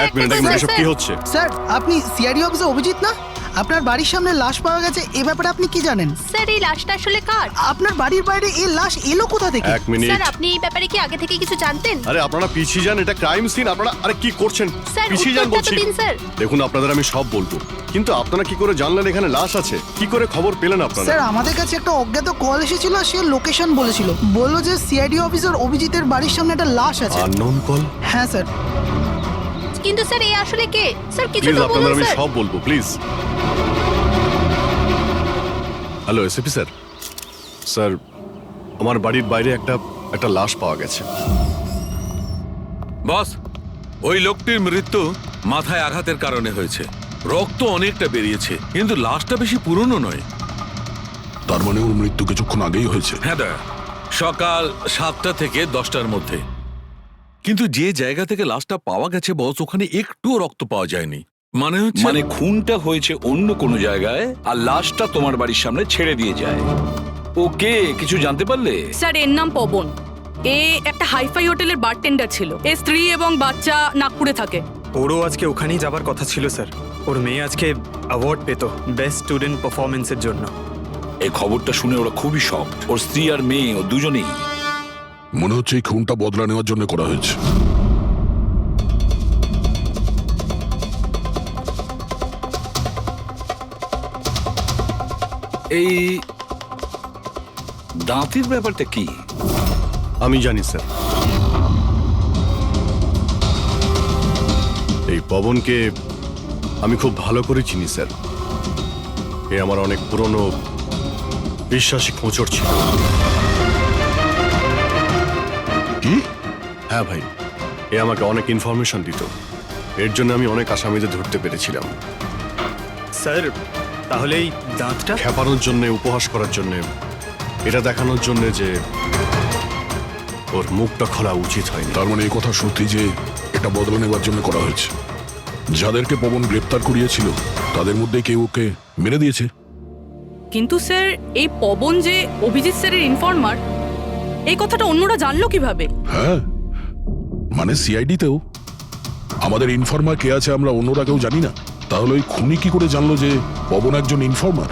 এক মিনিট এসব কি হচ্ছে? স্যার আপনি সিআইডি অফিসার অভিজিৎ না? আপনার বাড়ির সামনে লাশ পাওয়া গেছে, এ ব্যাপারে আপনি কি জানেন? স্যার এই লাশটা আসলে কার? আপনার বাড়ির বাইরে এই লাশ এলো কোথা থেকে? এক মিনিট। স্যার আপনি এই ব্যাপারে কি আগে থেকে কিছু জানতেন? আরে আপনারা পিছিয়ে যান, এটা ক্রাইম সিন। আপনারা আরে কি করছেন? স্যার পিছিয়ে যান উত্তরটা তো বলছি। দিন স্যার। দেখুন আপনাদের আমি সব বলবো, কিন্তু আপনারা কি করে জানলেন এখানে লাশ আছে? কি করে খবর পেলেন আপনারা? স্যার আমাদের কাছে একটা অজ্ঞাত কল এসেছিল, সে লোকেশন বলেছিল, বললো যে সিআইডি অফিসার অভিজিতের বাড়ির সামনে একটা লাশ আছে। Unknown call? হ্যাঁ স্যার। কিন্তু স্যার এই আসলে কে? স্যার কিছু প্লিজ তো আপনাদের বলুন আমি স্যার। সব বলবো, please. Hello SP sir. Sir আমার বাড়ির বাইরে একটা লাশ পাওয়া গেছে। বস, ওই লোকটির মৃত্যু মাথায় আঘাতের কারণে হয়েছে। রক্ত অনেকটা বেরিয়েছে, কিন্তু লাশটা বেশি পুরনো নয়। তার মানে ওর মৃত্যু কিছুক্ষণ আগেই হয়েছে। হ্যাঁ দা, সকাল 7টা থেকে 10টার মধ্যে। কিন্তু যে জায়গা থেকে লাশটা পাওয়া গেছে বস, ওখানে একটুও রক্ত পাওয়া যায়নি। মানে খুনটা হয়েছে অন্য কোনো জায়গায় আর লাশটা তোমার বাড়ির সামনে ছেড়ে দিয়ে যায়। ওকে কিছু জানতে পারলে? স্যার এর নাম পবন। এ একটা হাইফাই হোটেলের বারটেন্ডার ছিল। এর স্ত্রী এবং বাচ্চা নাগপুরে থাকে। ওরও আজকে ওখানেই যাবার কথা ছিল স্যার। ওর মেয়ে আজকে অ্যাওয়ার্ড পেত বেস্ট স্টুডেন্ট পারফরমেন্সের জন্য। এই খবরটা শুনে ওরা খুবই শকড। ওর স্ত্রী আর মেয়ে ও দুজনেই। মনে হচ্ছে এই খুনটা বদলা নেওয়ার জন্য করা হয়েছে। এই দাঁতের ব্যাপারটা কি? আমি জানি স্যার। এই পবনকে আমি খুব ভালো করে চিনি স্যার। এ আমার অনেক পুরনো বিশ্বাসী খোঁচর ছিল। কি? হ্যাঁ ভাই, এ আমাকে অনেক ইনফরমেশন দিত। এর জন্য আমি অনেক আসামিদের ধরতে পেরেছিলাম। স্যার তাহলে এই দাঁতটা? খেপানোর জন্য, উপহাস করার জন্য, এটা দেখানোর জন্য যে ওর মুখটা খোলা উচিত হয়নি। তার মানে এই কথা সত্যি যে এটা বদলা নেওয়ার জন্য করা হয়েছে। যাদেরকে পবন গ্রেপ্তার করিয়েছিল তাদের মধ্যে কেউ ওকে মেরে দিয়েছে। কিন্তু স্যার এই পবন যে অভিজিৎ স্যারের ইনফরমার, এই কথাটা অন্যরা জানলো কিভাবে? হ্যাঁ, মানে সিআইডিতেও আমাদের ইনফরমার কে আছে আমরা অন্যরা কেউ জানি না। তাহলে ওই খুনি কি করে জানলো যে পবন একজন ইনফরমার?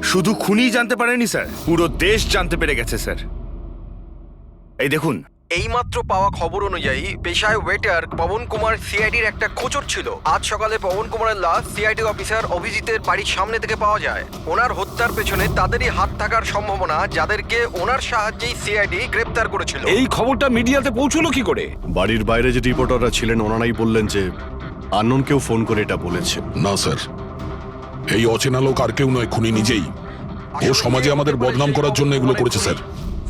শুধু খুনি জানতে পারেনি স্যার, পুরো দেশ জানতে পেরে গেছে স্যার। এই দেখুন, এইমাত্র পাওয়া খবর অনুযায়ী পেশায় ওয়েটার পবন কুমার সিআইডির একটা খোঁচর ছিল। আজ সকালে পবন কুমারের লাশ সিআইডি অফিসার অভিজিতের বাড়ির সামনে থেকে পাওয়া যায়। ওনার হত্যার পেছনে তাদেরই হাত থাকার সম্ভাবনা, যাদেরকে ওনার সাহায্যেই সিআইডি গ্রেপ্তার করেছিল। এই খবরটা মিডিয়াতে পৌঁছলো কি করে? বাড়ির বাইরে যে রিপোর্টাররা ছিলেন ওনারাই বললেন যে আননোন কেউ ফোন করে এটা বলেছে। না স্যার, এই অচেনা লোক আর কেউ নয়, খুনি নিজেই। ও সমাজে আমাদের বদনাম করার জন্য এগুলো করেছে স্যার।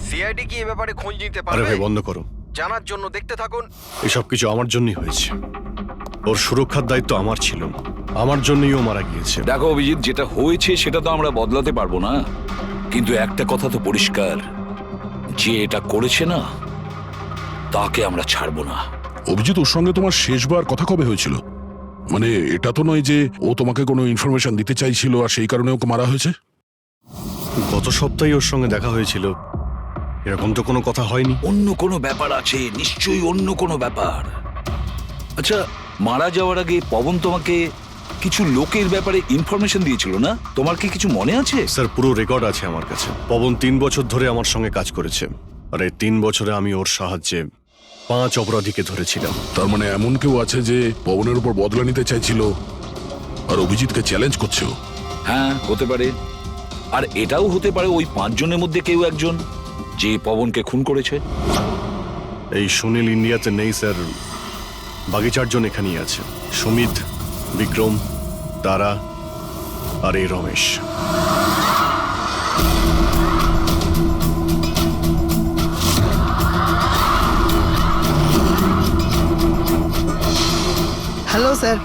সিআইডি কি এ ব্যাপারে খোঁজ নিতে আরে পারবে? ভাই বন্ধ করো, জানার জন্য দেখতে থাকুন। এসব কিছু আমার জন্যই হয়েছে। ওর সুরক্ষার দায়িত্ব আমার ছিল, আমার জন্যই ও মারা গিয়েছে। দেখো অভিজিৎ, যেটা হয়েছে সেটা তো আমরা বদলাতে পারবো না, কিন্তু একটা কথা তো পরিষ্কার, যে এটা করেছে না তাকে আমরা ছাড়বো না। অভিজিৎ, ওর সঙ্গে তোমার শেষবার কথা কবে হয়েছিল? মানে এটা তো নয় যে ও তোমাকে কোনো ইনফরমেশন দিতে চাইছিল আর সেই কারণে ওকে মারা হয়েছে? গত সপ্তাহে ওর সঙ্গে দেখা হয়েছিল, এরকম তো কোনো কথা হয়নি। অন্য কোনো ব্যাপার আছে, নিশ্চয়ই অন্য কোনো ব্যাপার। আচ্ছা, মারা যাওয়ার আগে পবন তোমাকে কিছু লোকের ব্যাপারে ইনফরমেশন দিয়েছিল না? তোমার কি কিছু মনে আছে? স্যার পুরো রেকর্ড আছে আমার কাছে। পবন 3 বছর ধরে আমার সঙ্গে কাজ করেছে, আর এই 3 বছরে আমি ওর সাহায্যে 5 অপরাধীকে ধরেছিলাম। তার মানে এমন কেউ আছে যে পবনের উপর বদলা নিতে চাইছিল আর অভিজিৎকে চ্যালেঞ্জ করছে? হ্যাঁ, হতে পারে। আর এটাও হতে পারে ওই 5 জনের মধ্যে কেউ একজন যে পবনকে খুন করেছে। এই সুনীল ইন্ডিয়াতে নেই স্যার, বাকি 4 জন এখানেই আছে। সুমিত, বিক্রম, তারা আর এই রমেশ। হ্যালো স্যার,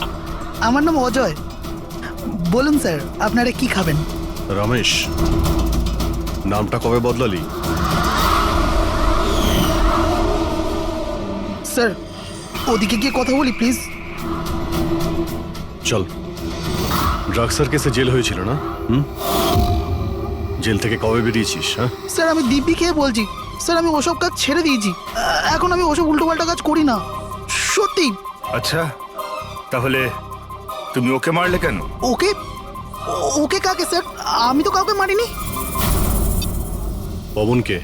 আমার নাম অজয়। বলুন স্যার, আপনারা কি খাবেন? রমেশ, নামটা কবে বদলালি? স্যার ওদিকে গিয়ে কথা বলি প্লিজ। চল। ড্রাগসের কেসে জেল হয়েছিল না? জেল থেকে কবে বেরিয়েছিস? হ্যাঁ স্যার আমি দিব্যি খেয়ে বলছি, স্যার আমি ওসব কাজ ছেড়ে দিয়েছি। এখন আমি ওসব উল্টোপাল্টা কাজ করি না। সত্যি। আচ্ছা, তাহলে তুমি ওকে মারলে কেন? ওকে? ওকে কাকে স্যার? আমি তো কাউকে মারিনি। পবনকে?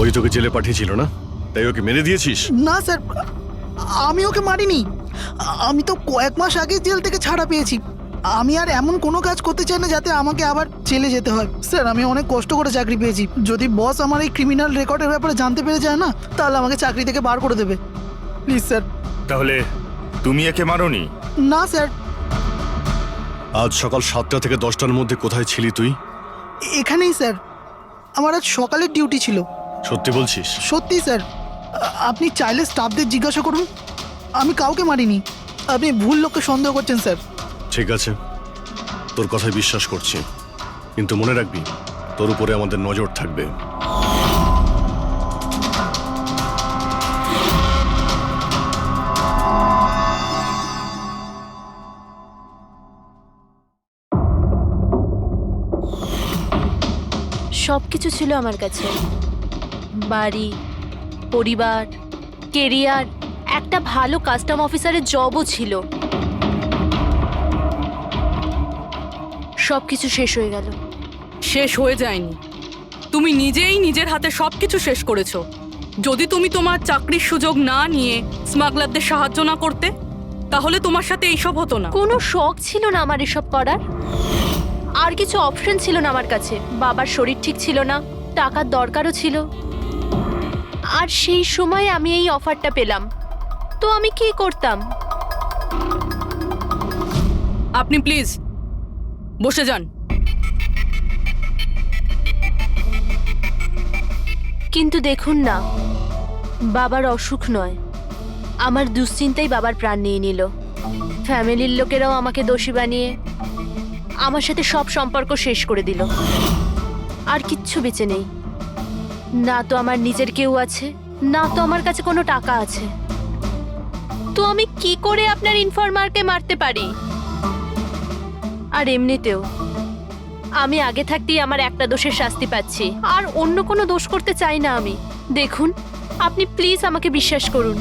ওই তোকে জেলে পাঠিয়েছিল না, তাই ওকে মেরে দিয়েছিস? না স্যার, আমি ওকে মারিনি। আমি তো কয়েক মাস আগে জেল থেকে ছাড়া পেয়েছি। আমি আর এমন কোনো কাজ করতে চাই না যাতে আমাকে আবার জেলে যেতে হয়। স্যার, আমি অনেক কষ্ট করে চাকরি পেয়েছি। যদি বস আমার এই ক্রিমিনাল রেকর্ডের ব্যাপারে জানতে পেরে যায় না, তাহলে আমাকে চাকরি থেকে বার করে দেবে। Please sir. তাহলে তুমি একে মারোনি? না স্যার। আজ সকাল 7টা থেকে 10টার মধ্যে কোথায় ছিলি তুই? এখানেই স্যার। আমার আজ সকালের ডিউটি ছিল। সত্যি বলছিস? সত্যি স্যার। আপনি চাইলে স্টাফদের জিজ্ঞাসা করুন, আমি কাউকে মারিনি। আপনি ভুল লোককে সন্দেহ করছেন স্যার। ঠিক আছে, তোর কথায় বিশ্বাস করছি, কিন্তু মনে রাখবি তোর উপরে আমাদের নজর থাকবে। সব কিছু ছিল আমার কাছে, বাড়ি, পরিবার, কেরিয়ার, একটা ভালো কাস্টম অফিসারের জবও ছিল। সব কিছু শেষ হয়ে গেল। শেষ হয়ে যায়নি, তুমি নিজেই নিজের হাতে সবকিছু শেষ করেছো। যদি তুমি তোমার চাকরির সুযোগ না নিয়ে স্মাগলারদের সাহায্য না করতে, তাহলে তোমার সাথে এইসব হতো না। কোনো শখ ছিল না আমার এসব করার, আর কিছু অপশন ছিল না আমার কাছে। বাবার শরীর ঠিক ছিল না, টাকার দরকারও ছিল, আর সেই সময় আমি এই অফারটা পেলাম, তো আমি কি করতাম? আপনি প্লিজ বসে যান। কিন্তু দেখুন না, বাবার অসুখ নয়, আমার দুশ্চিন্তাই বাবার প্রাণ নিয়ে নিল। ফ্যামিলির লোকেরাও আমাকে দোষী বানিয়ে আমার সাথে সব সম্পর্ক শেষ করে দিল। আর কিচ্ছু বেঁচে নেই, না তো আমার নিজের কেউ আছে, না তো আমার কাছে কোনো টাকা আছে। তো আমি কি করে আপনার ইনফরমারকে মারতে পারি? আর এমনিতেও আমি আগে থাকতেই আমার একটা দোষের শাস্তি পাচ্ছি, আর অন্য কোনো দোষ করতে চাই না আমি। দেখুন, আপনি প্লিজ আমাকে বিশ্বাস করুন,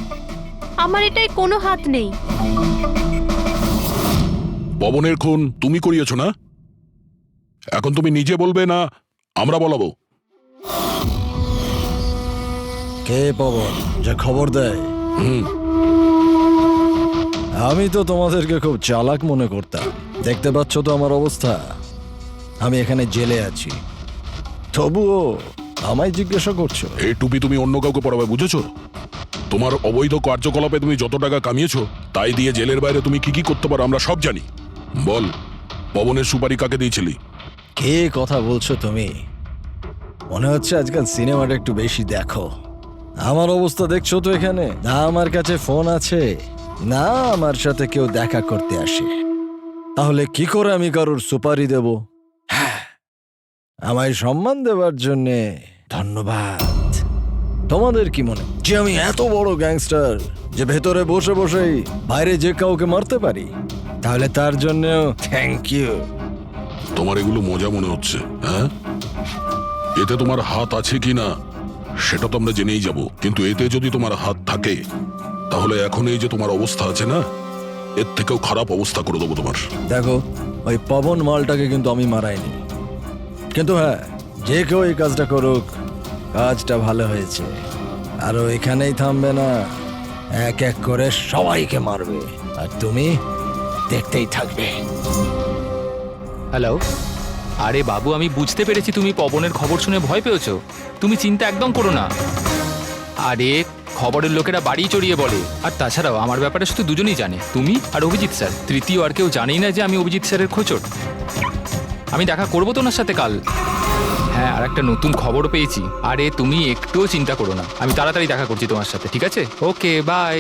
আমার এটায় কোনো হাত নেই। পবনের খুন তুমি করিয়েছো না? এখন তুমি নিজে বলবে না আমরা বলাবো? কে পবন যে খবর দেয়? আমি তো তোমাদেরকে খুব চালাক মনে করতাম। দেখতে পাচ্ছ তো আমার অবস্থা, আমি এখানে জেলে আছি, তবুও আমায় জিজ্ঞাসা করছো? এই টুপি তুমি অন্য কাউকে পরাবে, বুঝেছো? তোমার অবৈধ কার্যকলাপে তুমি যত টাকা কামিয়েছো তাই দিয়ে জেলের বাইরে তুমি কি কি করতে পারো আমরা সব জানি। বল, পবনের সুপারি কাকে দিয়েছিলি? কে কথা বলছো তুমি? মনে হচ্ছে আজকাল সিনেমাটা একটু বেশি দেখো। আমার অবস্থা দেখছো তো এখানে, না আমার কাছে ফোন আছে, না আমার সাথে কেউ দেখা করতে আসে। তাহলে কি করে আমি কারোর সুপারি দেব? আমায় সম্মান দেওয়ার জন্যে ধন্যবাদ। তোমাদের কি মনে যে আমি এত বড় গ্যাংস্টার যে ভেতরে বসে বসেই বাইরে যে কাউকে মারতে পারি? তাহলে তার জন্যও থ্যাংক ইউ। তোমার এগুলো মজা মনে হচ্ছে, হ্যাঁ? এতে তোমার হাত আছে কি না সেটা তো আমরা জেনেই যাব, কিন্তু এতে যদি তোমার হাত থাকে তাহলে এখন এই যে তোমার অবস্থা আছে না, এর থেকেও খারাপ অবস্থা করে দেবো তোমার। দেখো, ওই পবন মালটাকে কিন্তু আমি মারাইনি, কিন্তু হ্যাঁ, যে কেউ এই কাজটা করুক, কাজটা ভালো হয়েছে। আরো এখানেই থামবে না, এক এক করে সবাইকে মারবে, আর তুমি দেখতেই থাকবে। হ্যালো, আরে বাবু, আমি বুঝতে পেরেছি তুমি পবনের খবর শুনে ভয় পেয়েছো। তুমি চিন্তা একদম করো না। আরে খবরের লোকেরা বাড়ি চড়িয়ে বলে, আর তাছাড়াও আমার ব্যাপারে শুধু দুজনেই জানে, তুমি আর অভিজিৎ স্যার। তৃতীয় আর কেউ জানেই না যে আমি অভিজিৎ স্যারের খোঁচর। আমি দেখা করবো তো ওনার সাথে কাল। হ্যাঁ, আর একটা নতুন খবরও পেয়েছি। আরে তুমি একটুও চিন্তা করো না, আমি তাড়াতাড়ি দেখা করছি তোমার সাথে, ঠিক আছে? ওকে, বাই।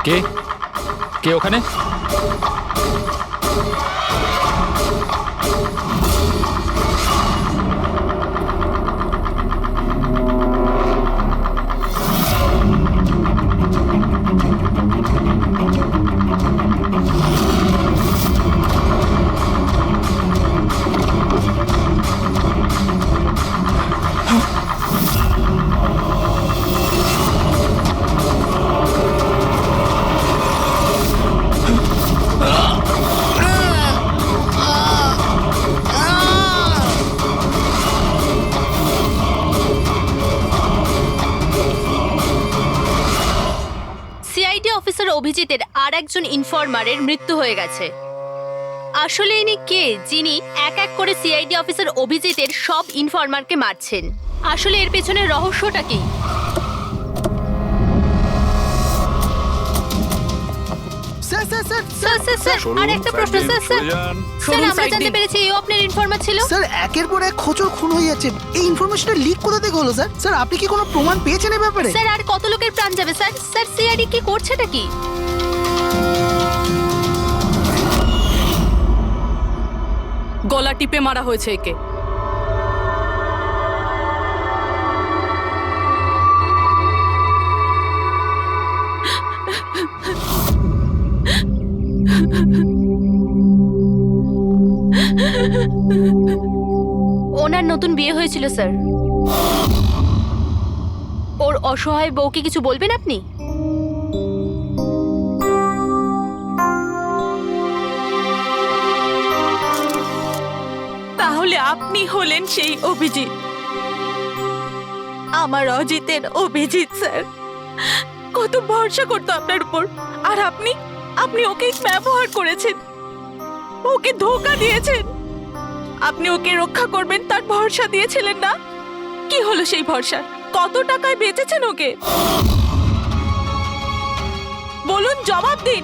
কে কে ওখানে? সিআইডি অফিসার অভিজিতের আর একজন ইনফরমারের মৃত্যু হয়ে গেছে। আসলে ইনি কে যিনি এক এক করে সিআইডি অফিসার অভিজিতের সব ইনফরমারকে মারছেন? আসলে এর পেছনের রহস্যটা কি? স্যার স্যার স্যার স্যার আর একটা প্রশ্ন স্যার স্যার স্যার আমরা জানতে পেরেছি এও আপনার ইনফরমার ছিল। স্যার একের পর এক খোঁচর খুন হয়ে যাচ্ছে, এই ইনফরমেশনটা লিক কোথা থেকে হলো স্যার? স্যার আপনি কি কোনো প্রমাণ পেয়েছেন এই ব্যাপারে? স্যার আর কত লোকের প্রাণ যাবে স্যার? স্যার সিআইডি কি করছেটা কি? গলা টিপে মারা হয়েছে একে। ওনার নতুন বিয়ে হয়েছিল স্যার। ওর অসহায় বউকে কিছু বলবেন আপনি? তাহলে আপনি হলেন সেই অভিজিৎ, আমার অজিতের অভিজিৎ স্যার। কত ভরসা করতো আপনার উপর, আর আপনি আপনি ওকে ব্যবহার করেছেন, ওকে ধোঁকা দিয়েছেন। আপনি ওকে রক্ষা করবেন তার ভরসা দিয়েছিলেন না? কি হলো সেই ভরসা? কত টাকায় বেচেছেন ওকে? বলুন, জবাব দিন।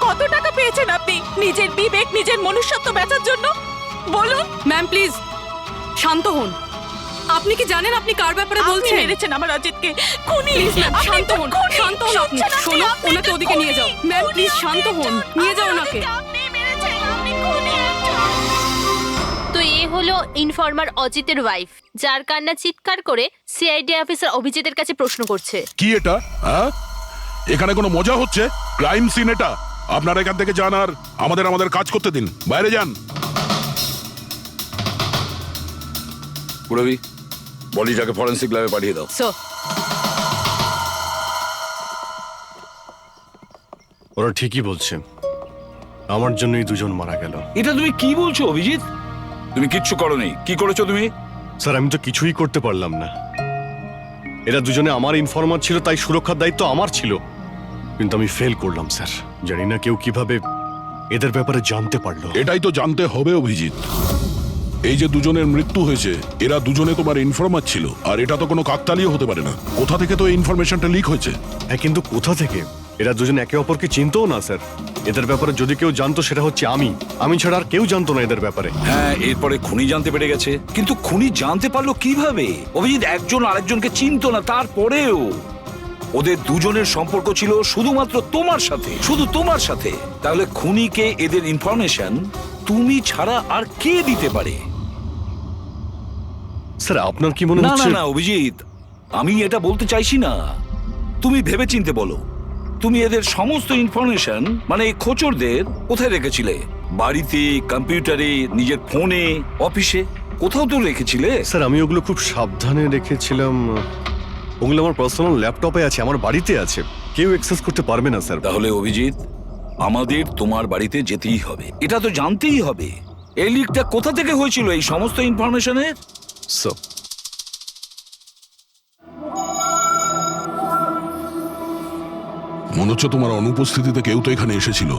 কত টাকা পেয়েছেন আপনি নিজের বিবেক, নিজের মনুষ্যত্ব বেচার জন্য? বলুন। ম্যাম প্লিজ শান্ত হন। আপনি কি জানেন আপনি কার ব্যাপারে বলছেন? মেরেছেন আমার অজিতকে, খুনি। প্লিজ ম্যাম শান্ত হন, শান্ত হন আপনি। শোনো, ওনাকে ওদিকে নিয়ে যাও। ম্যাম প্লিজ শান্ত হন, নিয়ে যাও ওনাকে। আপনি মেরেছেন, আপনি খুনি একজন। তো এ হলো ইনফরমার অজিতের ওয়াইফ, যার কান্না চিৎকার করে সিআইডি অফিসার অভিজিতের কাছে প্রশ্ন করছে। কি এটা? হ্যাঁ, এখানে কোনো মজা হচ্ছে? ক্রাইম সিন এটা। আপনারা এখান থেকে যান আর আমাদের কাজ করতে দিন। বাইরে যান। পুরবি, বডিটাকে ফরেন্সিক ল্যাবে পাঠিয়ে দাও। স্যার ওরা ঠিকই বলছে, আমার জন্যই দুজন মারা গেল। এটা তুমি কি বলছো অভিজিৎ? তুমি কিচ্ছু করোনি। কি করেছো তুমি? স্যার আমি তো কিছুই করতে পারলাম না। এরা দুজনে আমার ইনফরমার ছিল, তাই সুরক্ষার দায়িত্ব আমার ছিল, কিন্তু আমি ফেল করলাম স্যার। জানি না কেউ কিভাবে এদের ব্যাপারে জানতে পারলো। এটাই তো জানতে হবে অভিজিৎ। এই যে দুজনের মৃত্যু হয়েছে, এরা দুজনে তোমার ইনফরমার ছিল, আর এটা তো কোনো কাকতালীয় হতে পারে না। কোথা থেকে তো এই ইনফরমেশনটা লিক হয়েছে? হ্যাঁ, কিন্তু কোথা থেকে? এরা দুজন একে অপরকে চিনতও না স্যার। এদের ব্যাপারে যদি কেউ জানতো সেটা হচ্ছে আমি ছাড়া আর কেউ জানতো না এদের ব্যাপারে। হ্যাঁ, এরপরে খুনি জানতে পেরে গেছে। কিন্তু খুনি জানতে পারলো কিভাবে? অভিজিৎ একজন আরেকজনকে চিনতো না, তারপরেও ওদের দুজনের সম্পর্ক ছিল শুধুমাত্র তোমার সাথে, শুধু তোমার সাথে। তাহলে খুনিকে এদের ইনফরমেশন তুমি ছাড়া আর কে দিতে পারে? স্যার আপনার কি মনে না হচ্ছে? না না অভিজিৎ, আমি এটা বলতে চাইছি না। তুমি ভেবেচিন্তে বলো, তুমি এদের সমস্ত ইনফরমেশন মানে খোঁচরদের কোথায় রেখেছিলে? বাড়িতে, কম্পিউটারে, নিজের ফোনে, অফিসে, কোথাও তো রেখেছিলে। স্যার আমি ওগুলো খুব সাবধানে রেখেছিলাম। ওগুলো আমার পার্সোনাল ল্যাপটপে আছে, আমার বাড়িতে আছে, কেউ অ্যাক্সেস করতে পারবে না স্যার। তাহলে অভিজিৎ, আমাদের তোমার বাড়িতে যেতেই হবে, এটা তো জানতেই হবে এই লিকটা কোথা থেকে হয়েছিল এই সমস্ত ইনফরমেশনের। স্যার মনে হচ্ছে তোমার অনুপস্থিতিতে কেউ তো এখানে এসেছিল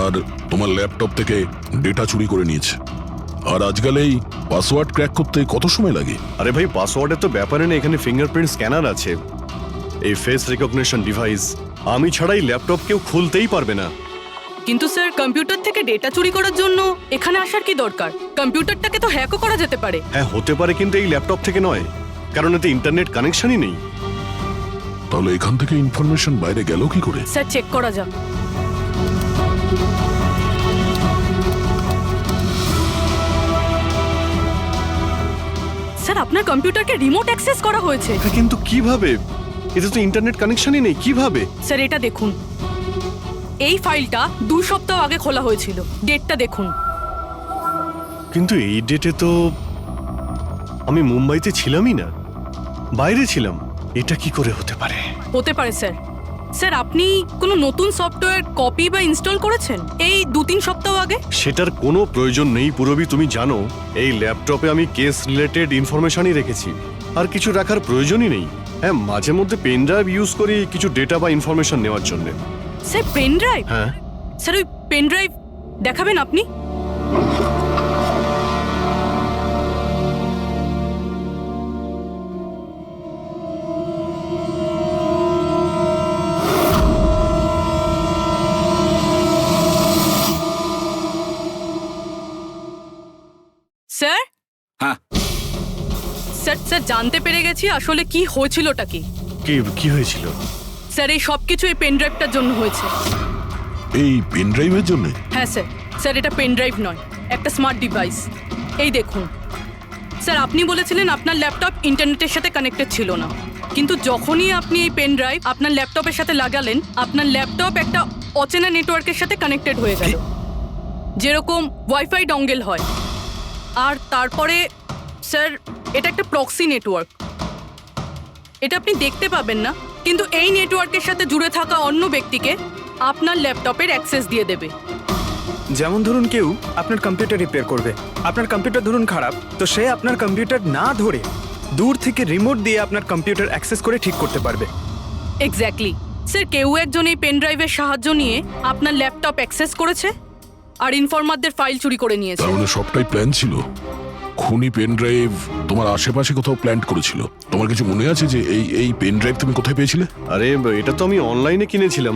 আর তোমার ল্যাপটপ থেকে ডেটা চুরি করে নিয়েছে। আর আজকাল এই পাসওয়ার্ড ক্র্যাক করতে কত সময় লাগে? আরে ভাই, পাসওয়ার্ডের তো ব্যাপারে নেই, এখানে ফিঙ্গারপ্রিন্ট স্ক্যানার আছে, এই ফেস রিকগনিশন ডিভাইস। আমি ছাড়াই ল্যাপটপ কেউ খুলতেই পারবে না। কিন্তু স্যার, কম্পিউটার থেকে ডেটা চুরি করার জন্য এখানে আসার কি দরকার? কম্পিউটারটাকে তো হ্যাকও করা যেতে পারে। হ্যাঁ হতে পারে, কিন্তু এই ল্যাপটপ থেকে নয়, কারণ এতে ইন্টারনেট কানেকশনই নেই। তাহলে এখান থেকে ইনফরমেশন বাইরে গেল কি করে? স্যার চেক করা যাক। স্যার আপনার কম্পিউটারকে রিমোট অ্যাক্সেস করা হয়েছে। কিন্তু কিভাবে? এতে তো ইন্টারনেট কানেকশনই নেই, কিভাবে? স্যার এটা দেখুন, এই ফাইলটা 2 সপ্তাহ আগে খোলা হয়েছিল, ডেটটা দেখুন। কিন্তু এই ডেটে তো আমি মুম্বাইতে ছিলামই না, বাইরে ছিলাম। এটা কি করে হতে পারে? হতে পারে স্যার। স্যার আপনি কোনো নতুন সফটওয়্যার কপি বা ইনস্টল করেছেন এই 2-3 সপ্তাহ আগে? সেটার কোনো প্রয়োজন নেই পুরবি, তুমি জানো এই ল্যাপটপে আমি কেস রিলেটেড ইনফরমেশনই রেখেছি, আর কিছু রাখার প্রয়োজনই নেই। হ্যাঁ, মাঝে মধ্যে পেন ড্রাইভ ইউজ করি কিছু ডেটা বা ইনফরমেশন নেওয়ার জন্য। Sir pen drive? হ্যাঁ স্যার ওই পেন ড্রাইভ দেখাবেন আপনি? স্যার? হ্যাঁ। স্যার স্যার জানতে পেরে গেছি আসলে কি হয়েছিলটা কি। কি হয়েছিল? স্যার এই সব কিছু এই পেন ড্রাইভটার জন্য হয়েছে। এই পেন ড্রাইভের জন্য? হ্যাঁ স্যার। স্যার এটা পেন ড্রাইভ নয়, একটা স্মার্ট ডিভাইস। এই দেখুন স্যার, আপনি বলেছিলেন আপনার ল্যাপটপ ইন্টারনেটের সাথে কানেক্টেড ছিল না, কিন্তু যখনই আপনি এই পেন ড্রাইভ আপনার ল্যাপটপের সাথে লাগালেন, আপনার ল্যাপটপ একটা অচেনা নেটওয়ার্কের সাথে কানেক্টেড হয়ে গেল, যেরকম ওয়াইফাই ডঙ্গেল হয়। আর তারপরে স্যার এটা একটা প্রক্সি নেটওয়ার্ক। এটা আপনি দেখতে পাবেন না, কিন্তু এই নেটওয়ার্কের সাথে জুড়ে থাকা অন্য ব্যক্তিকে আপনার ল্যাপটপের অ্যাক্সেস দিয়ে দেবে। যেমন ধরুন কেউ আপনার কম্পিউটার রিপেয়ার করবে, আপনার কম্পিউটার ধরুন খারাপ, তো সে আপনার কম্পিউটার না ধরে দূর থেকে রিমোট দিয়ে আপনার কম্পিউটার অ্যাক্সেস করে ঠিক করতে পারবে। এক্স্যাক্টলি স্যার, কেউ একজন এই পেন ড্রাইভের সাহায্য নিয়ে আপনার ল্যাপটপ অ্যাক্সেস করেছে আর ইনফরমারদের ফাইল চুরি করে নিয়েছে। তার মানে সবটাই প্ল্যান ছিল। খুনি পেন ড্রাইভ তোমার আশেপাশে কোথাও প্ল্যান্ট করেছিল। তোমার কিছু মনে আছে যে এই পেন ড্রাইভ তুমি কোথায় পেয়েছিলে? আরে এটা তো আমি অনলাইনে কিনেছিলাম,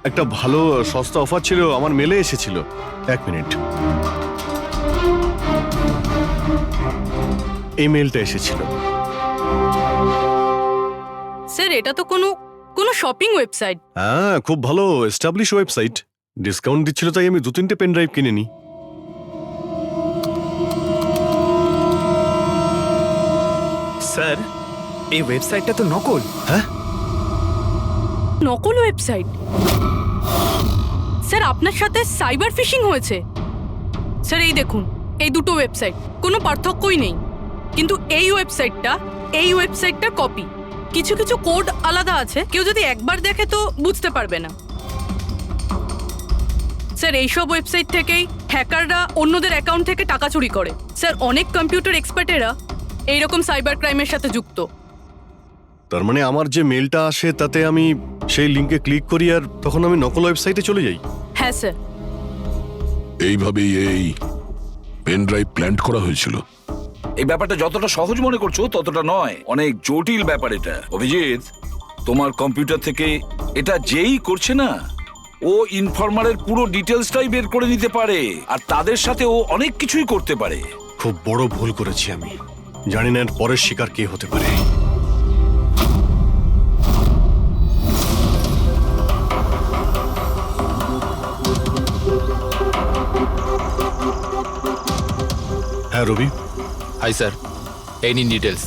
একটা ভালো সস্তা অফার ছিল, আমার মেলে এসেছিল। 1 মিনিট, এই মেলটা এসেছিল। স্যার এটা তো কোনো শপিং ওয়েবসাইট। হ্যাঁ, খুব ভালো এস্টাবলিশ ওয়েবসাইট, ডিসকাউন্ট দিচ্ছিল তাই আমি 2-3টে পেন ড্রাইভ কিনে নিই। স্যার এই ওয়েবসাইটটা তো নকল। হ্যাঁ, নকল ওয়েবসাইট? স্যার আপনার সাথে সাইবার ফিশিং হয়েছে। স্যার এই দেখুন, এই দুটো ওয়েবসাইট কোনো পার্থক্যই নেই, কিন্তু এই ওয়েবসাইটটার কপি। কিছু কিছু কোড আলাদা আছে, কেউ যদি একবার দেখে তো বুঝতে পারবে না। স্যার এইসব ওয়েবসাইট থেকেই হ্যাকাররা অন্যদের অ্যাকাউন্ট থেকে টাকা চুরি করে। স্যার অনেক কম্পিউটার এক্সপার্টেরা এইরকম সাইবার ক্রাইমের সাথে যুক্ত। তার মানে আমার যে মেলটা আসে তাতে আমি সেই লিঙ্কে ক্লিক করি আর তখন আমি নকল ওয়েবসাইটে চলে যাই। হ্যাঁ স্যার। এইভাবেই এই পেন ড্রাইভ প্ল্যান্ট করা হয়েছিল। এই ব্যাপারটা যতটা সহজ মনে করছো ততটা নয়, অনেক জটিল ব্যাপার এটা। অভিজিৎ, তোমার কম্পিউটার থেকে এটা যেই করছে না, ও ইনফরমারের পুরো ডিটেলসটাই বের করে নিতে পারে, আর তাদের সাথে ও অনেক কিছুই করতে পারে। খুব বড় ভুল করেছি আমি, জানি না এর পরের শিকার কে হতে পারে। হ্যাঁ রবি। হাই স্যার, এই নিন ডিটেলস।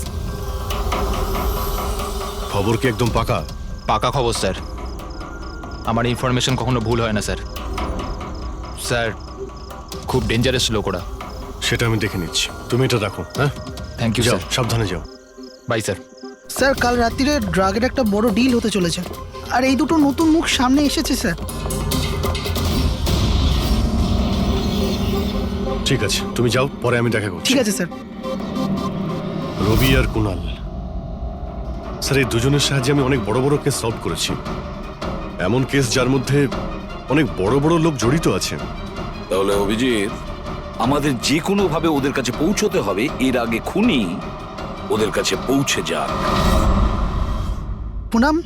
খবর কি একদম পাকা? পাকা খবর স্যার, আমার ইনফরমেশন কখনো ভুল হয় না স্যার। স্যার খুব ডেঞ্জারাস লোক ওরা। সেটা আমি দেখে নিচ্ছি, তুমি এটা রাখো। হ্যাঁ, থ্যাংক ইউ যাও, স্যার। সাবধানে যাও। By sir. স্যার কাল রাত্রিরে ড্রাগের একটা বড় ডিল হতে চলেছে, আর এই দুটো নতুন মুখ সামনে এসেছে স্যার। ঠিক আছে, তুমি যাও, পরে আমি দেখা করছি। ঠিক আছে স্যার। রবি আর কুনাল, স্যার এই দুজনের সাহায্যে আমি অনেক বড় বড় কেস সলভ করেছি, এমন কেস যার মধ্যে অনেক বড় বড় লোক জড়িত আছে। তাহলে অভিজিৎ, আমাদের যে কোনো ভাবে ওদের কাছে পৌঁছতে হবে, এর আগে খুনি ওদের কাছে পৌঁছে যাক। পুনাম।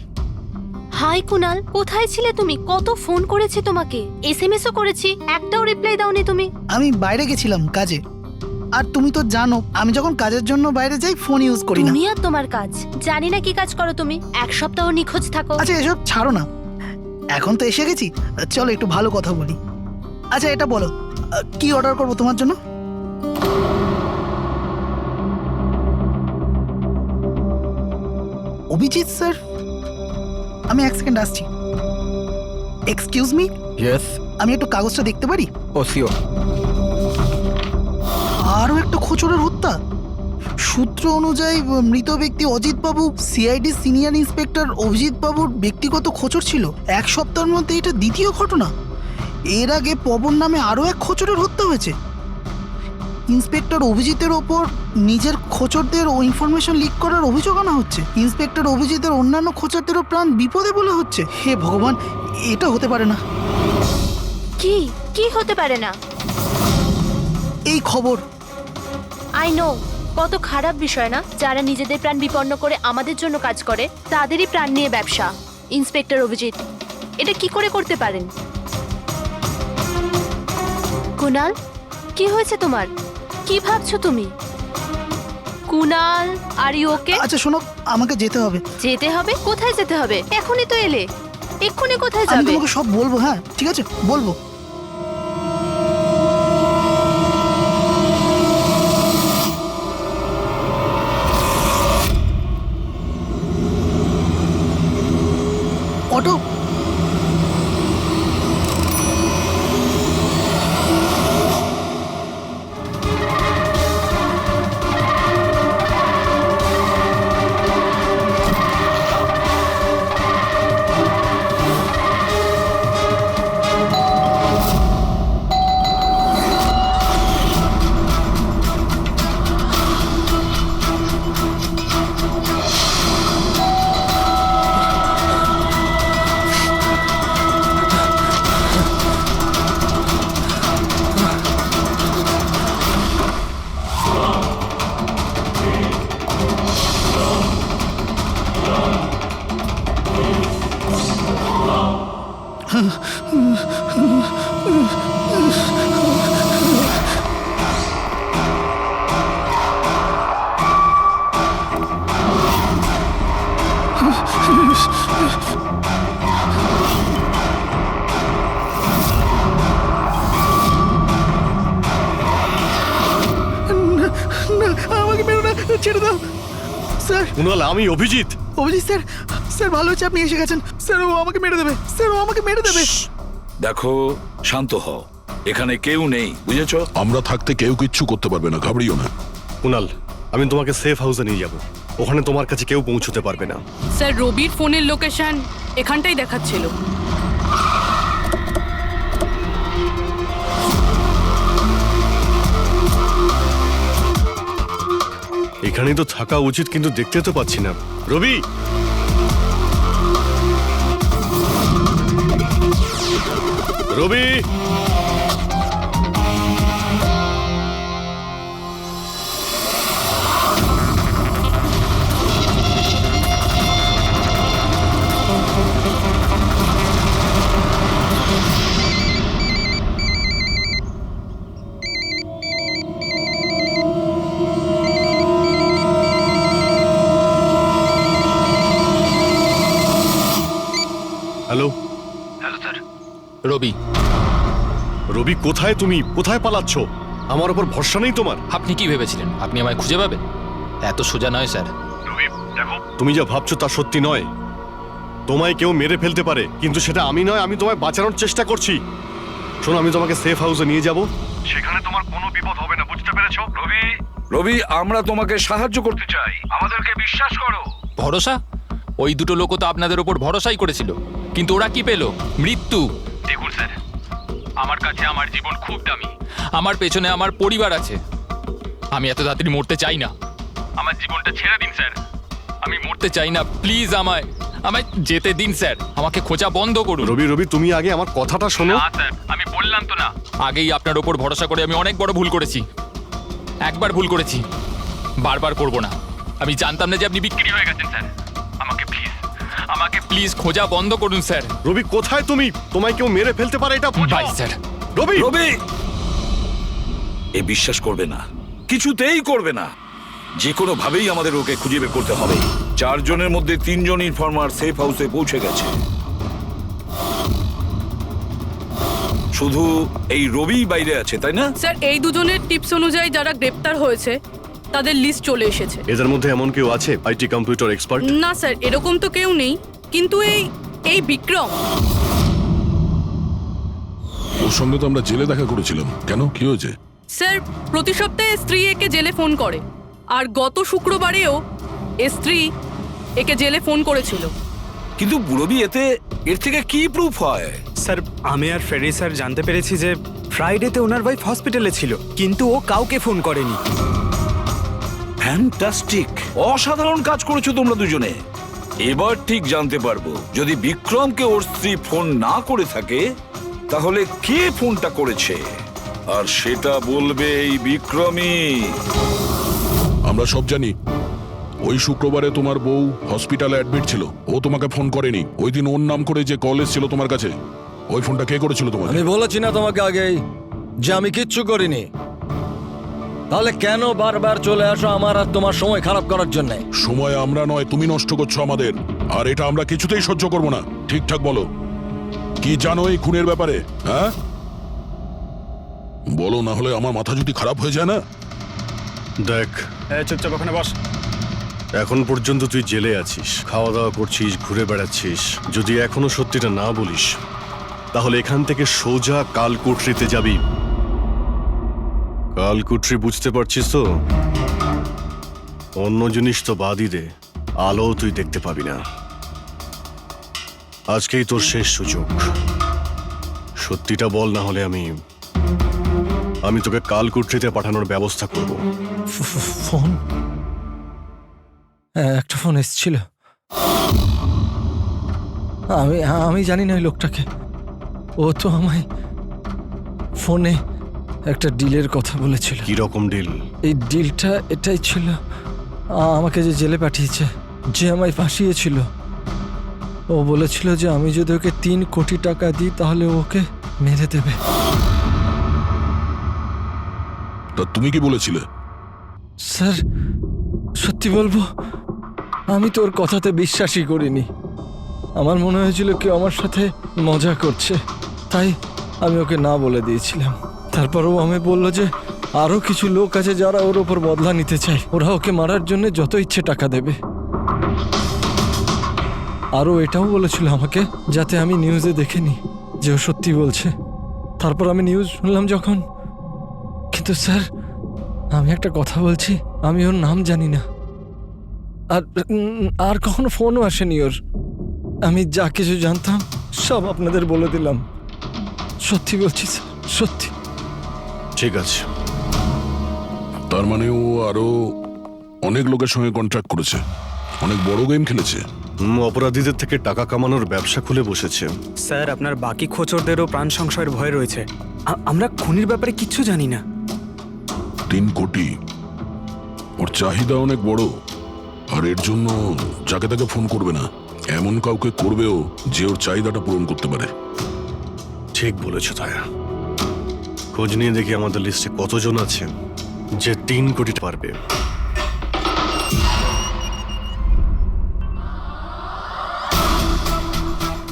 হাই কুনাল, কোথায় ছিলে তুমি? কত ফোন করেছি তোমাকে, এসএমএসও করেছি, একটাও রিপ্লাই দাওনি তুমি। আমি বাইরে গেছিলাম কাজে, আর তুমি তো জানো আমি যখন কাজের জন্য বাইরে যাই ফোন ইউজ করি না। তুমি আর তোমার কাজ, জানি না কি কাজ করো তুমি, এক সপ্তাহ নিখোঁজ থাকো। আচ্ছা এসব ছাড়ো না, এখন তো এসে গেছি, চলো একটু ভালো কথা বলি। আচ্ছা এটা বলো, কি অর্ডার করবো তোমার জন্য? অভিজিৎ স্যার, আমি এক সেকেন্ড আসছি। Excuse me, yes. আমি একটু কাগজটা দেখতে পারি? ও শিওর। আরও একটা খোঁচরের হত্যা। সূত্র অনুযায়ী মৃত ব্যক্তি অজিত বাবু সিআইডি সিনিয়র ইন্সপেক্টর অভিজিৎ বাবুর ব্যক্তিগত খোঁচর ছিল। এক সপ্তাহের মধ্যে এটা দ্বিতীয় ঘটনা। এর আগে পবন নামে আরও এক খোঁচরের হত্যা হয়েছে। ইন্সপেক্টর অভিজিতের ওপর নিজের খোঁচরদের ও ইনফরমেশন লিক করার অভিযোগ আনা হচ্ছে। ইন্সপেক্টর অভিজিতের অন্যান্য খোঁচরদেরও প্রাণ বিপদে বলে হচ্ছে। হে ভগবান, এটা হতে পারে না। কি কি হতে পারে না? এই খবর আই নো, কত খারাপ বিষয় না? যারা নিজেদের প্রাণ বিপন্ন করে আমাদের জন্য কাজ করে তাদেরই প্রাণ নিয়ে ব্যবসা। ইন্সপেক্টর অভিজিৎ এটা কি করে করতে পারেন? কুনাল, কি হয়েছে তোমার? কি ভাবছো তুমি? Kunal, are you okay? আচ্ছা শোনো, আমাকে যেতে হবে। যেতে হবে? কোথায় যেতে হবে? এখনই তো এলে, এক্ষুনি কোথায় আমি যাবে? তোমাকে সব বলবো। হ্যাঁ ঠিক আছে, বলবো। অটো, আমাকে মেরো না, ছেড়ে দাও স্যার। কুনাল, আমি অভিজিৎ। অভিজিৎ স্যার, স্যার ভালো হচ্ছে আপনি এসে গেছেন। স্যার ও আমাকে মেরে দেবে, স্যার ও আমাকে মেরে দেবে। দেখো, শান্ত হও, এখানে কেউ নেই, বুঝেছো? আমরা থাকতে কেউ কিচ্ছু করতে পারবে না, ঘাবড়িও না। কুনাল, আমি তোমাকে সেফ হাউসে নিয়ে যাব। ওখানে তোমার কাছে কেউ পৌঁছতে পারবে না। স্যার রবির ফোনের লোকেশন এখানটাই দেখাচ্ছিল। এখানেই তো থাকা উচিত, কিন্তু দেখতে তো পাচ্ছি না। রবি, রবি, হ্যালো। রবি, রবি কোথায়? তুমি কোথায় পালাচ্ছ? আমার উপর ভরসা নেই তোমার? আপনি কি ভেবেছিলেন আপনি আমায় খুঁজে পাবেন? এত সোজা নয় স্যার। রবি দেখো, তুমি যা ভাবছো তা সত্যি নয়। তোমায় কেউ মেরে ফেলতে পারে, কিন্তু সেটা আমি নয়। আমি তোমায় বাঁচানোর চেষ্টা করছি। শোনো, আমি তোমাকে সেফ হাউসে নিয়ে যাব। সেখানে তোমার কোনো বিপদ হবে না, বুঝতে পেরেছো? রবি, রবি, আমরা তোমাকে সাহায্য করতে চাই, আমাদেরকে বিশ্বাস করো। ভরসা? ওই দুটো লোকও তো আপনাদের ওপর ভরসাই করেছিল, কিন্তু ওরা কি পেল? মৃত্যু। দেখুন স্যার, আমার কাছে আমার জীবন খুব দামি। আমার পেছনে আমার পরিবার আছে। আমি এত তাড়াতাড়ি মরতে চাই না। আমার জীবনটা ছেড়ে দিন স্যার, আমি মরতে চাই না। প্লিজ আমায় আমায় যেতে দিন স্যার, আমাকে খোঁজা বন্ধ করুন। রবি, রবি তুমি আগে আমার কথাটা শোনো। না স্যার, আমি বললাম তো না, আগেই আপনার ওপর ভরসা করে আমি অনেক বড় ভুল করেছি। একবার ভুল করেছি, বারবার করব না। আমি জানতাম না যে আপনি বিক্রি হয়ে গেছেন স্যার। আমাকে প্লিজ খোঁজা বন্ধ করুন স্যার। রবি কোথায় তুমি? তোমায় কেউ মেরে ফেলতে পারে, এটা বোঝো। By sir. রবি, রবি, এ বিশ্বাস করবে না, কিছুতেই করবে না। যে কোনো ভাবেই আমাদের ওকে খুঁজে বের করতে হবে। 4 জনের মধ্যে 3 জন ইনফর্মার সেফ হাউসে পৌঁছে গেছে। শুধু এই রবি বাইরে আছে, তাই না? স্যার এই দুজনের টিপস অনুযায়ী যারা গ্রেপ্তার হয়েছে তাদের লিস্ট চলে এসেছে। এদের মধ্যে এমন কেউ আছে আইটি কম্পিউটার এক্সপার্ট? না স্যার, এরকম তো কেউ নেই, কিন্তু এই বিক্রম। ওর সঙ্গে তো আমরা জেলে দেখা করেছিলাম, কেন কি হয়েছে? স্যার প্রতি সপ্তাহে স্ত্রী একে জেলে ফোন করে, আর গত শুক্রবারেও স্ত্রী একে জেলে ফোন করেছিল। কিন্তু রবি এর থেকে কি প্রুফ হয়? স্যার আমি আর ফেরি স্যার জানতে পেরেছি যে ফ্রাইডেতে ওনার ওয়াইফ হসপিটালে ছিল, কিন্তু ও কাউকে ফোন করেনি। ফ্যান্টাস্টিক, অসাধারণ কাজ করেছো তোমরা দুজনে। এবার ঠিক জানতে পারবো যদি বিক্রমকে ওর স্ত্রী ফোন না করে থাকে তাহলে কে ফোনটা করেছে, আর সেটা বলবে এই বিক্রমই। আমরা সব জানি ওই শুক্রবারে তোমার বউ হসপিটালে অ্যাডমিট ছিল, ও তোমাকে ফোন করেনি। ওই দিন ওর নাম করে যে কল এসেছিল তোমার কাছে, ওই ফোনটা কে করেছিল তোমাকে? আমি বলেছি না তোমাকে আগেই যে আমি কিচ্ছু করিনি? তাহলে কেন বারবার চলে আসো আমার আর তোমার সময় খারাপ করার জন্য? সময় আমরা নয়, তুমি নষ্ট করছো আমাদের, আর এটা আমরা কিছুতেই সহ্য করব না। ঠিকঠাক বলো, কি জানো এই খুনের ব্যাপারে? হ্যাঁ বলো, না হলে আমার মাথা যদি খারাপ হয়ে যায় না। দেখ, চুপচাপ ওখানে বস। এখন পর্যন্ত তুই জেলে আছিস, খাওয়া দাওয়া করছিস, ঘুরে বেড়াচ্ছিস। যদি এখনো সত্যিটা না বলিস তাহলে এখান থেকে সোজা কালকুটরিতে যাবি। কালকুটরি বুঝতে পারছিস তো? অন্য জিনিস তো বাদই দে, আলো তুই দেখতে পাবি না। আজকেই তোর শেষ সুযোগ। সত্যিটা বল, না হলে আমি তোকে কালকুটরিতে পাঠানোর ব্যবস্থা করব। ফোন, একটা ফোন এসেছিল। আমি জানি না ওই লোকটাকে। ও তো আমায় ফোনে একটা ডিলের কথা বলেছিল। কি রকম ডিল? এই ডিলটা এটাই ছিল, আমাকে যে জেলে পাঠিয়েছে, যে আমায় ফাঁসিয়েছিল, ও বলেছিল যে আমি যদি ওকে 3 কোটি টাকা দিই তাহলে ওকে মেরে দেবে। তা তুমি কি বলেছিলে? স্যার সত্যি বলবো, আমি তোর কথাতে বিশ্বাসই করিনি। আমার মনে হয়েছিল কেউ আমার সাথে মজা করছে, তাই আমি ওকে না বলে দিয়েছিলাম। তারপর ও আমি বলল যে আরো কিছু লোক আছে যারা ওর ওপর বদলা নিতে চায়, ওরা ওকে মারার জন্য যত ইচ্ছে টাকা দেবে। আরও এটাও বলেছিল আমাকে যাতে আমি নিউজে দেখে নিই যে ও সত্যি বলছে। তারপর আমি নিউজ শুনলাম যখন। কিন্তু স্যার আমি একটা কথা বলছি, আমি ওর নাম জানি না, আর কখনো ফোনও আসেনি ওর। আমি যা কিছু জানতাম সব আপনাদের বলে দিলাম। সত্যি বলছি স্যার, সত্যি। ঠিক আছে। তার মানে ও আরো অনেক লোকের সঙ্গে কন্ট্রাক্ট করেছে, অনেক বড় গেম খেলেছে। অপরাধীদের থেকে টাকা কামানোর ব্যবসা খুলে বসেছে। স্যার আপনার বাকি খোঁচরদেরও প্রাণ সংশয়ের ভয় রয়েছে। আমরা খুনির ব্যাপারে কিচ্ছু জানি না। 3 কোটি, ওর চাহিদা অনেক বড়, আর এর জন্য যাকে তাকে ফোন করবে না, এমন কাউকে করবেও যে ওর চাহিদাটা পূরণ করতে পারে। ঠিক বলেছ তায়া। খোঁজ নিয়ে দেখি আমাদের লিস্টে কতজন আছে যে 3 কোটি পারবে।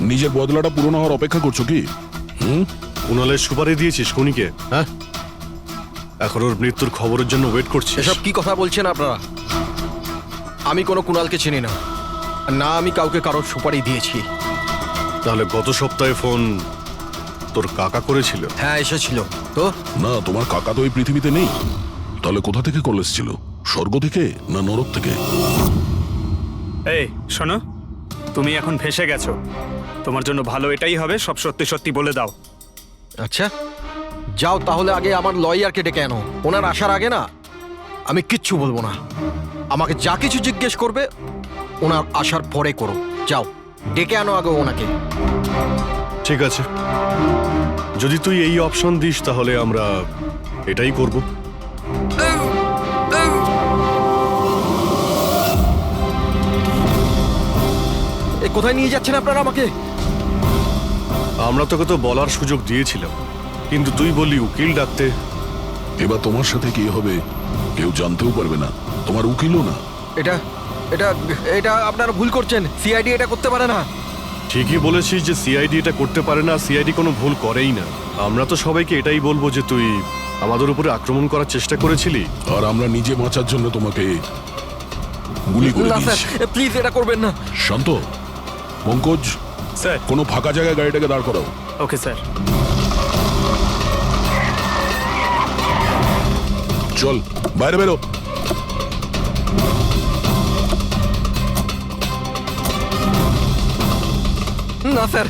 নিজের বদলাটা পূরণ হওয়ার অপেক্ষা করছো কি? কুণালের সুপারি দিয়েছিস খুনিকে? হ্যাঁ, এখন ওর মৃত্যুর খবরের জন্য ওয়েট করছিস? এসব কি কথা বলছেন আপনারা? আমি কোনো কুণালকে চিনি না, না আমি কাউকে কারোর সুপারি দিয়েছি। তাহলে গত সপ্তাহে ফোন তোর কাকা করেছিল? হ্যাঁ এসেছিল তো। না, তোমার কাকা তো এই পৃথিবীতে নেই। তাহলে কোথা থেকে কল এসেছিল? স্বর্গ থেকে না নরক থেকে? এই শোনো, তুমি এখন ফেঁসে গেছো। তোমার জন্য ভালো এটাই হবে সব সত্যি সত্যি বলে দাও। আচ্ছা যাও তাহলে, আগে আমার লয়ারকে ডেকে আনো। ওনার আসার আগে না আমি কিচ্ছু বলবো না। আমাকে যা কিছু জিজ্ঞেস করবে ওনার আসার পরে করো। যাও ডেকে আনো আগে ওনাকে। ঠিক আছে, যদি তুই এই অপশন দিস তাহলে আমরা এটাই করব। কোথায় নিয়ে যাচ্ছেন আপনারা আমাকে? আমরা তোকে তো বলার সুযোগ দিয়েছিলাম, কিন্তু তুই বললি উকিল ডাকতে। এবার তোমার সাথে কি হবে কেউ জানতেও পারবে না, তোমার উকিলও না। এটা এটা এটা আপনারা ভুল করছেন, সিআইডি এটা করতে পারে না। ঠিকই বলেছিস যে সিআইডি এটা করতে পারে না, সিআইডি কোনো ভুল করেই না। আমরা তো সবাইকে এটাই বলবো যে তুই আমাদের উপরে আক্রমণ করার চেষ্টা করেছিলি। আর আমরা নিজে বাঁচার জন্য তোমাকে গুলি করে না স্যার, দিয়েছি। প্লিজ এটা করবেন না। শান্ত, পঙ্কজ, স্যার। কোনো ফাঁকা জায়গায় গাড়িটাকে দাঁড় করাও। Okay sir. চল বাইরে বেরো। না স্যার,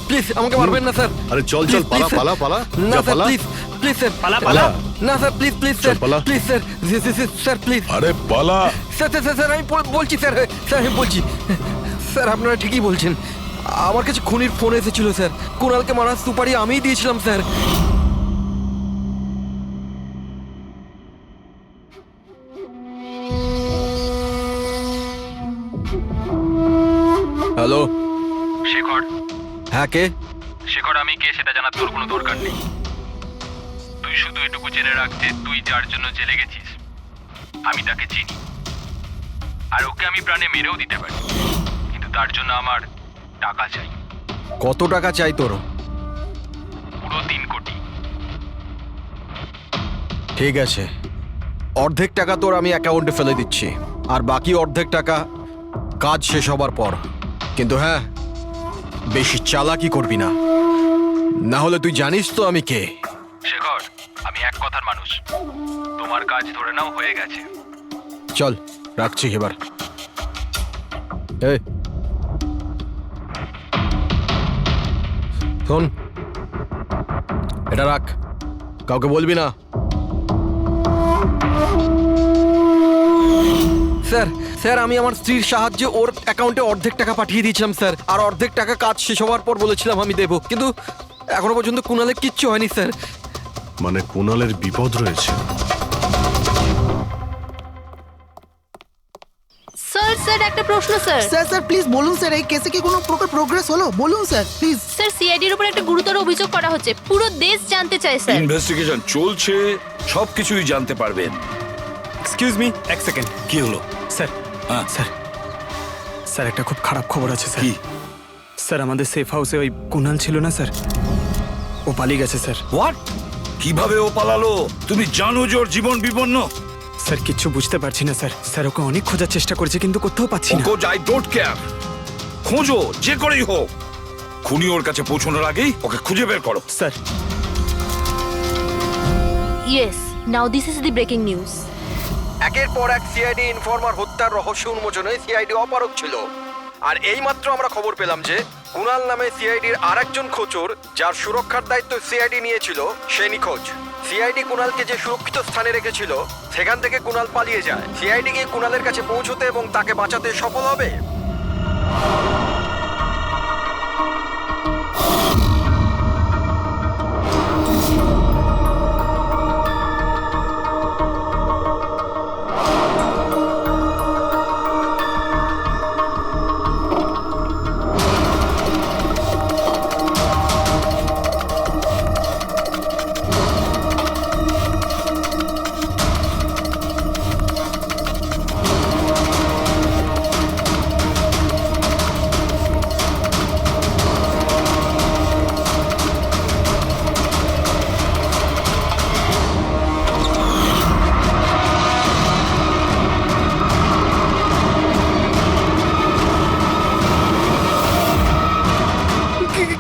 প্লিজ আমাকে মারবেন না স্যার। আরে চল চল, Please, পালা please, পালা পালা, না যা স্যার, পালা। প্লিজ প্লিজ স্যার, পালা, পালা। না স্যার, প্লিজ প্লিজ চল, স্যার, পালা। Please sir, sir please. আরে পালা। স্যার স্যার স্যার আমি বলছি স্যার, স্যার আমি বলছি স্যার, আপনারা ঠিকই বলছেন। আমার কাছে খুনির ফোন এসেছিল স্যার, কুণালকে মারার সুপারি আমিই দিয়েছিলাম স্যার। হ্যালো শেখর, হ্যাঁ কে? শেখর আমি কে সেটা জানার তোর কোনো দরকার নেই। তুই শুধু এটুকু জেনে রাখ যে তুই যার জন্য জেলে গেছিস আমি তাকে চিনি, আর ওকে আমি প্রাণে মেরেও দিতে পারি, কিন্তু তার জন্য আমার টাকা চাই। কত টাকা চাই তোর? পুরো 3 কোটি। ঠিক আছে, অর্ধেক টাকা তোর আমি অ্যাকাউন্টে ফেলে দিচ্ছি, আর বাকি অর্ধেক টাকা কাজ শেষ হবার পর। কিন্তু হ্যাঁ, বেশি চালাকি করবি না, না হলে তুই জানিস তো আমি কে। শেখর, আমি এক কথার মানুষ, তোমার কাজ ধরে নাও হয়ে গেছে। চল রাখছি এবার। এই শোন, এটা রাখ, কাউকে বলবি না। স্যার স্যার আমি আমার স্ত্রীর সাহায্যে ওর অ্যাকাউন্টে অর্ধেক টাকা পাঠিয়ে দিয়েছিলাম স্যার, আর অর্ধেক টাকা কাজ শেষ হওয়ার পর বলেছিলাম আমি দেবো, কিন্তু এখনো পর্যন্ত কুণালের কিচ্ছু হয়নি স্যার। মানে কুণালের বিপদ রয়েছে। স্যার স্যার একটা প্রশ্ন স্যার। স্যার স্যার প্লিজ বলুন স্যার, এই কেসে কি কোনো প্রকার প্রোগ্রেস হলো? বলুন স্যার প্লিজ। স্যার সিআইডির উপর একটা গুরুতর অভিযোগ করা হচ্ছে, পুরো দেশ জানতে চায় স্যার। ইনভেস্টিগেশন চলছে, সবকিছুই জানতে পারবেন। এক্সকিউজ মি, এক সেকেন্ড। কি হলো? স্যার, হ্যাঁ। স্যার, স্যার একটা খুব খারাপ খবর আছে স্যার। কি? স্যার আমাদের সেফ হাউসে ওই কুণাল ছিল না স্যার, ও পালিয়ে গেছে স্যার। হোয়াট? কিভাবে ও পালালো? তুমি জানো যে ওর জীবন বিপন্ন? স্যার কিচ্ছু বুঝতে পারছি না স্যার। স্যার ওকে অনেক খোঁজার চেষ্টা করেছে কিন্তু কোথাও পাচ্ছি না। ওকে আই ডোন্ট কেয়ার, খোঁজো যে করেই হোক, খুনি ওর কাছে পৌঁছানোর আগেই ওকে খুঁজে বের করো। Sir yes, now this is the breaking news. একের পর এক সিআইডি ইনফর্মার হত্যার রহস্য উন্মোচনে সিআইডি অপারগ ছিল, আর এইমাত্র আমরা খবর পেলাম যে কুণাল নামে সিআইডির আরেকজন খোঁচর, যার সুরক্ষার দায়িত্ব সিআইডি নিয়েছিল, সে নিখোঁজ। সিআইডি কুণালকে যে সুরক্ষিত স্থানে রেখেছিল সেখান থেকে কুণাল পালিয়ে যায়। সিআইডি গিয়ে কুণালের কাছে পৌঁছতে এবং তাকে বাঁচাতে সফল হবে।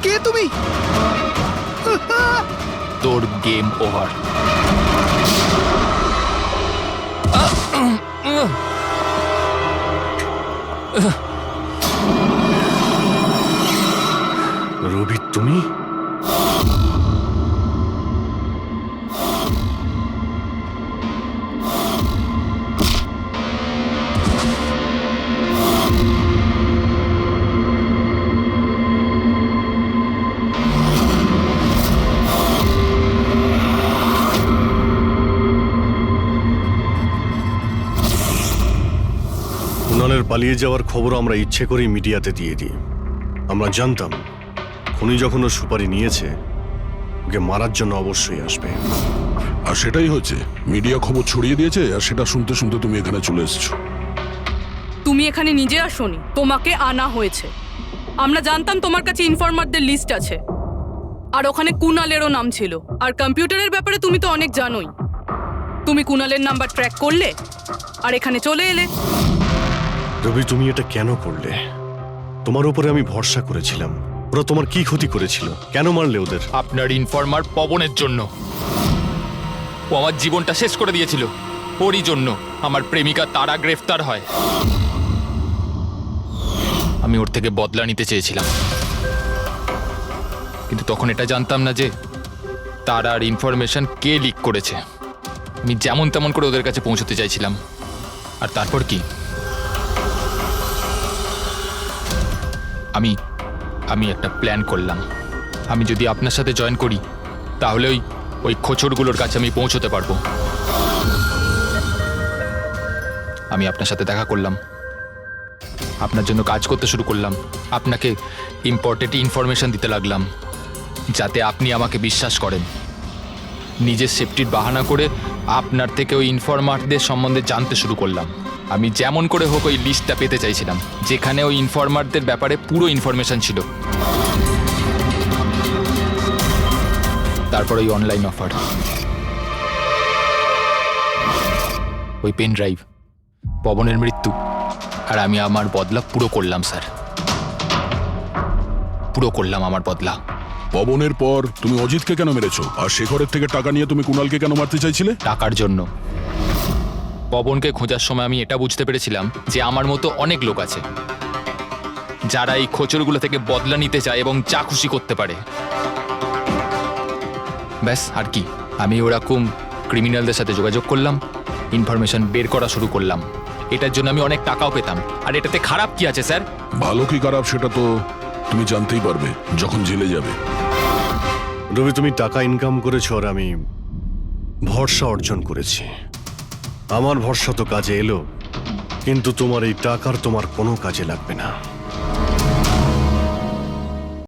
কে তুমি? তোর গেম ওভার। রবি তুমি? কুণালের পালিয়ে যাওয়ার খবর আমরা ইচ্ছে করেই মিডিয়াতে দিয়ে দিই। আমরা জানতাম খুনি যখন ওর সুপারি নিয়েছে ওকে মারার জন্য অবশ্যই আসবে। আর সেটাই হচ্ছে, মিডিয়া খবর ছড়িয়ে দিয়েছে আর সেটা শুনতে শুনতে তুমি এখানে চলে এসেছো। তুমি এখানে নিজে আসোনি, তোমাকে আনা হয়েছে। আমরা জানতাম তোমার কাছে ইনফরমারদের লিস্ট আছে, আর ওখানে কুনালেরও নাম ছিল। আর কম্পিউটারের ব্যাপারে তুমি তো অনেক জানোই। তুমি কুনালের নাম্বার ট্র্যাক করলে আর এখানে চলে এলে। রবি, তুমি এটা কেন করলে? তোমার উপরে আমি ভরসা করেছিলাম। ওরা তোমার কি ক্ষতি করেছিল? কেন মারলে ওদের? আপনার ইনফরমার পবনের জন্য। ও আমার জীবনটা শেষ করে দিয়েছিল। ওরই জন্য আমার প্রেমিকা তারা গ্রেফতার হয়। আমি ওর থেকে বদলা নিতে চেয়েছিলাম, কিন্তু তখন এটা জানতাম না যে তারার ইনফরমেশন কে লিক করেছে। আমি যেমন তেমন করে ওদের কাছে পৌঁছতে চাইছিলাম। আর তারপর কি, আমি একটা প্ল্যান করলাম। আমি যদি আপনার সাথে জয়েন করি তাহলে ওই খোঁচরগুলোর কাছে আমি পৌঁছতে পারবো। আমি আপনার সাথে দেখা করলাম, আপনার জন্য কাজ করতে শুরু করলাম, আপনাকে ইম্পর্টেন্ট ইনফরমেশন দিতে লাগলাম যাতে আপনি আমাকে বিশ্বাস করেন। নিজের সেফটির বাহানা করে আপনার থেকে ওই ইনফরমারদের সম্বন্ধে জানতে শুরু করলাম। আমি যেমন করে হোক ওই লিস্টটা পেতে চাইছিলাম যেখানে ওই ইনফরমারদের ব্যাপারে পুরো ইনফরমেশন ছিল। তারপর ওই অনলাইন অফার, ওই পেন ড্রাইভ, পবনের মৃত্যু, আর আমি আমার বদলা পুরো করলাম স্যার। পুরো করলাম আমার বদলা। পবনের পর তুমি অজিতকে কেন মেরেছো? আর শেখরের থেকে টাকা নিয়ে তুমি কুণালকে কেন মারতে চাইছিলে? টাকার জন্য। পবনকে খোঁজার সময় আমি এটা বুঝতে পেরেছিলাম যে আমার মতো অনেক লোক আছে যারা এই খোঁচরগুলো থেকে বদলা নিতে চায় এবং যা খুশি করতে পারে। ব্যাস, আর কি। আমি ওরকম ক্রিমিনালদের সাথে যোগাযোগ করলাম, ইনফরমেশন বের করা শুরু করলাম। এটার জন্য আমি অনেক টাকাও পেতাম। আর এটাতে খারাপ কি আছে স্যার? ভালো কি খারাপ সেটা তো তুমি জানতেই পারবে যখন জেলে যাবে। রবি, তুমি টাকা ইনকাম করেছো আর আমি ভরসা অর্জন করেছি। আমার ভরসা তো কাজে এলো, কিন্তু তোমার এই টাকার তোমার কোনো কাজে লাগবে না।